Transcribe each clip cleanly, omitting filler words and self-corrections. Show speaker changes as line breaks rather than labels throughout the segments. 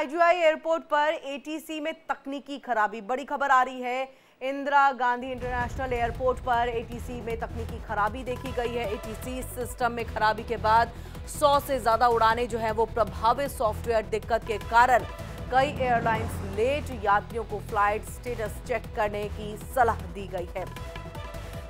IGI airport पर ATC में तकनीकी खराबी, बड़ी खबर आ रही है। इंदिरा गांधी इंटरनेशनल एयरपोर्ट पर एटीसी में तकनीकी खराबी देखी गई है। एटीसी सिस्टम में खराबी के बाद 100 से ज्यादा उड़ानें जो है वो प्रभावित। सॉफ्टवेयर दिक्कत के कारण कई एयरलाइंस लेट, यात्रियों को फ्लाइट स्टेटस चेक करने की सलाह दी गई है।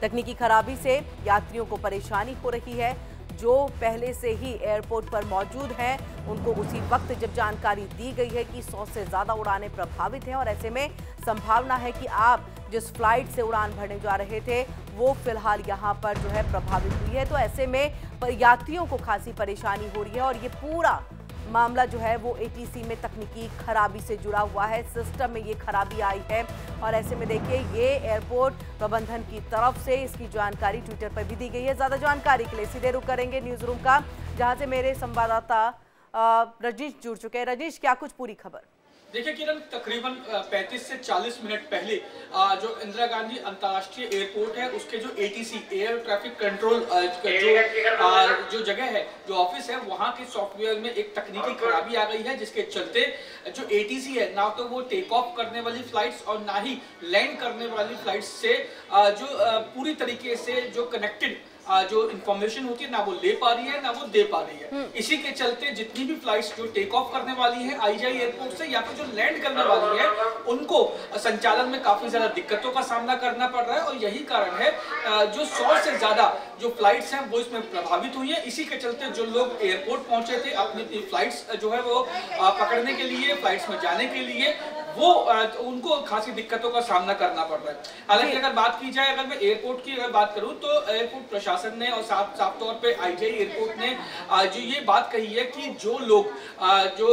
तकनीकी खराबी से यात्रियों को परेशानी हो रही है। जो पहले से ही एयरपोर्ट पर मौजूद हैं, उनको उसी वक्त जब जानकारी दी गई है कि 100 से ज्यादा उड़ानें प्रभावित हैं और ऐसे में संभावना है कि आप जिस फ्लाइट से उड़ान भरने जा रहे थे वो फिलहाल यहां पर जो है प्रभावित हुई है, तो ऐसे में यात्रियों को खासी परेशानी हो रही है। और ये पूरा मामला जो है वो एटीसी में तकनीकी खराबी से जुड़ा हुआ है। सिस्टम में ये खराबी आई है और ऐसे में देखिए ये एयरपोर्ट प्रबंधन की तरफ से इसकी जानकारी ट्विटर पर भी दी गई है। ज्यादा जानकारी के लिए सीधे रुख करेंगे न्यूज रूम का, जहां से मेरे संवाददाता रजनीश जुड़ चुके हैं। रजनीश, क्या कुछ पूरी खबर?
देखिए किरण, तकरीबन 35 से 40 मिनट पहले जो इंदिरा गांधी अंतर्राष्ट्रीय एयरपोर्ट है उसके जो एटीसी एयर ट्रैफिक कंट्रोल जो जगह है, जो ऑफिस है, वहां के सॉफ्टवेयर में एक तकनीकी खराबी आ गई है, जिसके चलते जो एटीसी है ना तो वो टेक ऑफ करने वाली फ्लाइट्स और ना ही लैंड करने वाली फ्लाइट्स से जो पूरी तरीके से जो कनेक्टेड जो इंफॉर्मेशन होती है ना वो ले पा रही है ना वो दे पा रही है। इसी के चलते जितनी भी फ्लाइट्स जो टेक ऑफ करने वाली है आईजीआई एयरपोर्ट से या फिर जो लैंड करने वाली है उनको संचालन में काफी ज्यादा दिक्कतों का सामना करना पड़ रहा है। और यही कारण है जो 100 से ज्यादा जो फ्लाइट्स हैं वो इसमें प्रभावित हुई है। इसी के चलते जो लोग एयरपोर्ट पहुंचे थे अपनी फ्लाइट्स जो है वो पकड़ने के लिए, फ्लाइट्स में जाने के लिए, वो उनको खासी दिक्कतों का सामना करना पड़ रहा है। हालांकि अगर बात की जाए, अगर मैं एयरपोर्ट की अगर बात करूं तो एयरपोर्ट प्रशासन ने और साफ तौर पे आईजीआई एयरपोर्ट ने जो ये बात कही है कि जो लोग जो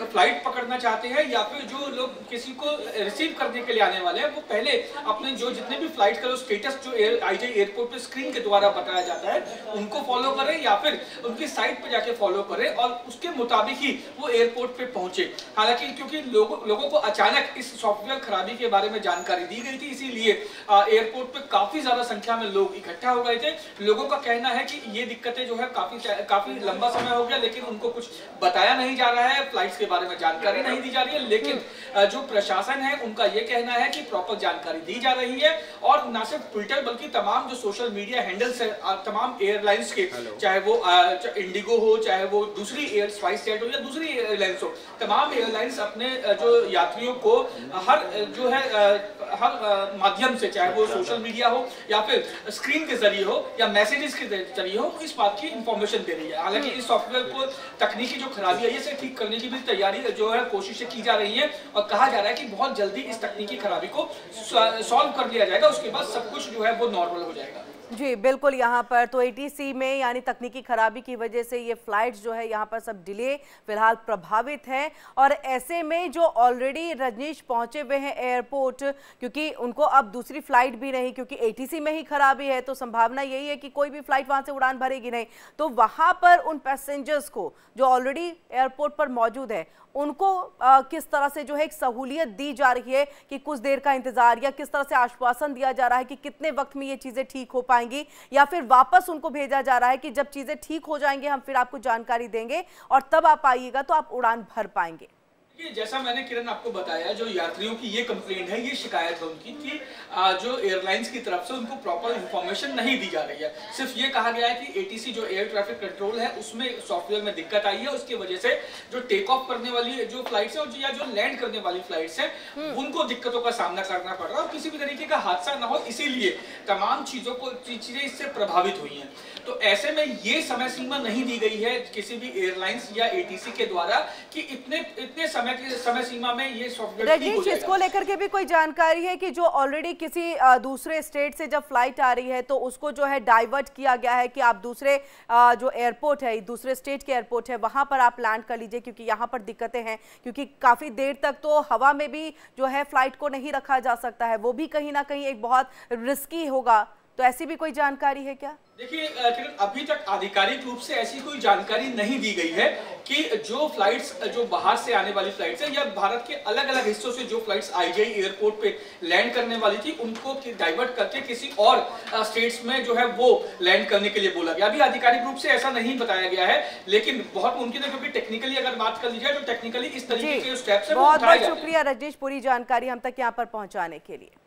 फ्लाइट पकड़ना चाहते हैं या फिर जो लोग किसी को रिसीव करने के लिए आने वाले हैं वो पहले अपने जो जितने भी फ्लाइट का स्टेटस जो आईजीआई एयरपोर्ट पे स्क्रीन के द्वारा बताया जाता है उनको फॉलो करें या फिर उनकी साइट पे जाके फॉलो करें और उसके मुताबिक ही वो एयरपोर्ट पे पहुंचे। हालांकि क्योंकि लोगों को अचानक इस सॉफ्टवेयर खराबी के बारे में जानकारी दी गई थी, इसीलिए एयरपोर्ट पे काफी ज्यादा संख्या में लोग इकट्ठा हो गए थे। लोगों का कहना है कि ये दिक्कतें जो है काफी लंबा समय हो गया लेकिन उनको कुछ बताया नहीं जा रहा है, फ्लाइट्स के बारे में जानकारी नहीं दी जा रही है। लेकिन जो प्रशासन है उनका ये कहना है कि प्रॉपर जानकारी दी जा रही है और न सिर्फ ट्विटर बल्कि तमाम जो सोशल मीडिया हैंडल्स है तमाम एयरलाइंस के, चाहे वो इंडिगो हो, चाहे वो दूसरी स्पाइस जेट हो या दूसरी एयरलाइंस हो, तमाम एयरलाइंस अपने जो यात्रियों को हर माध्यम से, चाहे वो सोशल मीडिया हो या फिर स्क्रीन के जरिए हो या मैसेजेस के जरिए हो, इस बात की इंफॉर्मेशन दे रही है। हालांकि इस सॉफ्टवेयर को तकनीकी जो खराबी है इसे ठीक करने की भी तैयारी जो है कोशिशें की जा रही है और कहा जा रहा है कि बहुत जल्दी इस तकनीकी खराबी को सॉल्व कर लिया जाएगा, उसके बाद सब कुछ जो है वो नॉर्मल हो जाएगा।
जी बिल्कुल, यहाँ पर तो एटीसी में यानी तकनीकी खराबी की वजह से ये फ्लाइट्स जो है यहाँ पर सब डिले फिलहाल प्रभावित हैं। और ऐसे में जो ऑलरेडी रजनीश पहुंचे हुए हैं एयरपोर्ट, क्योंकि उनको अब दूसरी फ्लाइट भी नहीं, क्योंकि एटीसी में ही खराबी है तो संभावना यही है कि कोई भी फ्लाइट वहां से उड़ान भरेगी नहीं। तो वहां पर उन पैसेंजर्स को जो ऑलरेडी एयरपोर्ट पर मौजूद है उनको किस तरह से जो है एक सहूलियत दी जा रही है कि कुछ देर का इंतजार, या किस तरह से आश्वासन दिया जा रहा है कि कितने वक्त में ये चीजें ठीक हो पाएंगी, या फिर वापस उनको भेजा जा रहा है कि जब चीजें ठीक हो जाएंगे हम फिर आपको जानकारी देंगे और तब आप आइएगा तो आप उड़ान भर पाएंगे?
ये जैसा मैंने किरण आपको बताया, जो यात्रियों की ये कंप्लेंट है, ये शिकायत है उनकी कि जो एयरलाइंस की तरफ से उनको प्रॉपर इंफॉर्मेशन नहीं दी जा रही है। सिर्फ ये कहा गया है कि एटीसी जो एयर ट्रैफिक कंट्रोल है उसमें सॉफ्टवेयर में दिक्कत आई है, उसकी वजह से जो टेक ऑफ करने वाली जो फ्लाइट्स है और या जो लैंड करने वाली फ्लाइट्स है उनको दिक्कतों का सामना करना पड़ रहा है और किसी भी तरीके का हादसा ना हो, इसीलिए तमाम चीजें इससे प्रभावित हुई है। तो ऐसे में ये समय सीमा नहीं दी गई है किसी भी एयरलाइंस या एटीसी के द्वारा कि इतने समय सीमा में ये सॉफ्टवेयर ठीक हो जाएगा।
इसको लेकर के भी कोई जानकारी है कि जो ऑलरेडी किसी दूसरे स्टेट से जब फ्लाइट आ रही है तो उसको जो है डाइवर्ट किया गया है कि आप दूसरे जो एयरपोर्ट है, दूसरे स्टेट के एयरपोर्ट है, वहां पर आप लैंड कर लीजिए क्योंकि यहाँ पर दिक्कतें हैं, क्योंकि काफी देर तक तो हवा में भी जो है फ्लाइट को नहीं रखा जा सकता है, वो भी कहीं ना कहीं एक बहुत रिस्की होगा। तो ऐसी भी कोई जानकारी है क्या?
देखिए किरण, अभी तक आधिकारिक रूप से ऐसी कोई जानकारी नहीं दी गई है कि जो फ्लाइट्स जो बाहर से आने वाली फ्लाइट्स है या भारत के अलग अलग हिस्सों से जो फ्लाइट्स आईजीआई एयरपोर्ट पे लैंड करने वाली थी उनको डाइवर्ट करके किसी और स्टेट्स में जो है वो लैंड करने के लिए बोला गया। अभी आधिकारिक रूप से ऐसा नहीं बताया गया है, लेकिन बहुत मुमकिन है क्योंकि टेक्निकली अगर बात कर ली जाए तो टेक्निकली इस तरीके के स्टेप्स है वो
बहुत
उठाए
बहुत
जाते हैं।
शुक्रिया रजनीश, पूरी जानकारी हम तक यहाँ पर पहुंचाने के लिए।